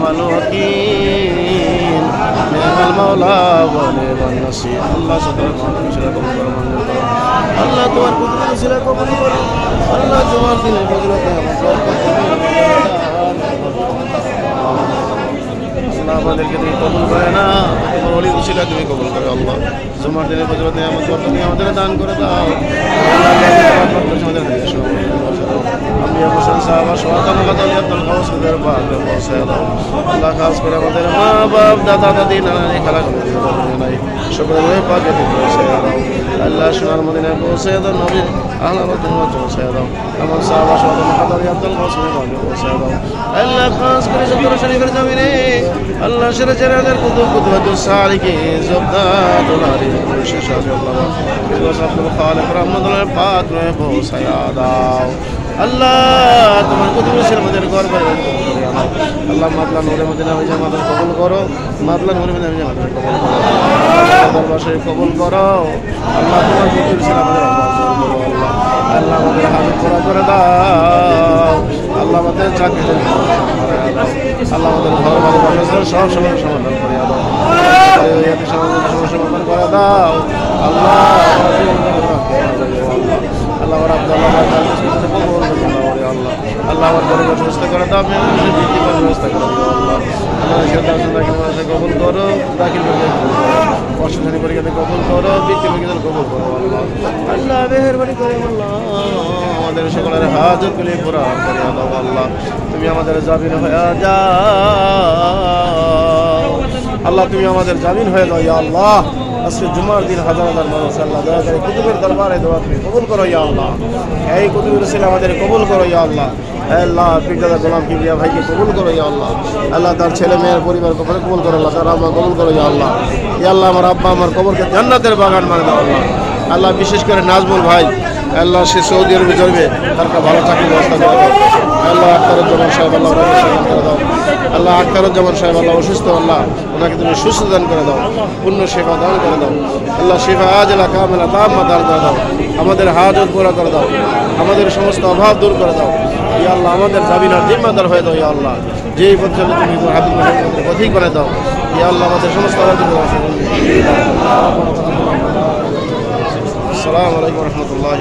নি'মাল ওয়াকিল, নি'মাল মাওলা ওয়া নি'মান নাসির। আল্লাহ সকলের মানব ছিল কবুল করো, মঞ্জুর করো। আল্লাহ তোমার কুদরত ছিল কবুল করো। আল্লাহ তোমার দিনের ফজিলতে আল্লাহ আমাদেরকে তুমি কবুল করে না, তোমার ওলি উসিলা তুমি কবুল করে। আল্লাহ জুমার দিনের ফজিলত নিয়ামত বরকত আমাদের দান করে দাও। আম্বিয়া মুরসালিন সাহাবা সোহাদান আব্দুল গাউস কুদের পাকে পৌঁছে দাও। আল্লাহ খাস করে আমাদের মা বাপ দাদা দাদি নানা নানি খালা নাই সকলের পাকে পৌঁছে দাও। আল্লাহ সোনার মদিনায় পৌঁছে দাও, নবীর আহলা রহমত পৌঁছে দাও। আমার সাহাবা সোহাদান আব্দুল গাউস কুদের পাকে পৌঁছে দাও। আল্লাহ খাস করে চন্দ্র শরীফের জমিনে আল্লাহ সেরা চেরাদের কুতুব কুতুবাতুস সালিকিন জবদাত নারী শেষ আল্লাহ ফিরদৌস আব্দুল খালিক রহমাতুল্লাহ পাক রে পৌঁছায়া দাও। আল্লাহ তোমার কুতুব ছিল আমাদের ঘর করে আল্লাহ মাতলা নূরে মদিনা হইছে আমাদের কবুল করো, মাতলা নূরে মদিনা হইছে আমাদের কবুল করো, দরবার শরীফ কবুল করো। আল্লাহ তোমার কুতুব ছিল আমাদের আল্লাহ আল্লাহ আমাদের হাজির করা করে দাও। আল্লাহ আমাদের চাকরি আল্লাহ আমাদের ঘর বাড়ি মানুষদের সব সময় সমাধান করে দাও, সমাধান করে দাও। আল্লাহ আল্লাহ আল্লাহ আমার পরিবার সুস্থ করে দাও, ব্যবস্থা করে দাও। আল্লাহ কবুল করো, দাখিল অষ্টমী পরীক্ষাতে কবুল করো, বৃত্তি পরীক্ষাতে কবুল করো। আল্লাহ মেহেরবানি করে আল্লাহ আমাদের সকলের হাজতগুলি পুরা করে দাও। আল্লাহ তুমি আমাদের জামিন হয়ে যাও। আল্লাহ তুমি আমাদের জামিন হয়ে দাও ইয়া আল্লাহ। আজকে জুমার দিন হাজার হাজার মানুষ আল্লাহ দয়া করে কুতুবের দরবারে দোয়া তুমি কবুল করো ইয়া আল্লাহ। এই কুতুবের ছিল আমাদের কবুল করো ইয়া আল্লাহ। আল্লাহ পীরজাদা গোলাম কিবরিয়া ভাইকে কবুল করো ইয়া আল্লাহ। আল্লাহ তার ছেলে মেয়ের পরিবার কবুল করো আল্লাহ, তার আব্বা কবুল করো ইয়া আল্লাহ। ইয়া আল্লাহ আমার আব্বা আমার কবরকে জান্নাতের বাগান মানে দাও আল্লাহ। আল্লাহ বিশেষ করে নাজমুল ভাই আল্লাহ সে সৌদি আরবে চলবে, তার একটা ভালো চাকরির ব্যবস্থা করে দাও আল্লাহ। আখতারুজ্জামান সাহেব আল্লাহ করে দাও আল্লাহ। আখতারুজ্জামান সাহেব আল্লাহ অসুস্থ আল্লাহ, ওনাকে তুমি সুস্থ দান করে দাও, পূর্ণ সেবা দান করে দাও আল্লাহ। সেবা আজলা কামেলা তাম্মা দান করে দাও, আমাদের হাজত পুরা করে দাও, আমাদের সমস্ত অভাব দূর করে দাও ইয়া আল্লাহ। আমাদের জামিনার জিম্মাদার হয়ে দাও ইয়া আল্লাহ। যেই পর্যন্ত তুমি হাবিব আমাদের পথিক করে দাও ইয়া আল্লাহ। আমাদের সমস্ত আসসালামু আলাইকুম ওয়া রাহমাতুল্লাহ।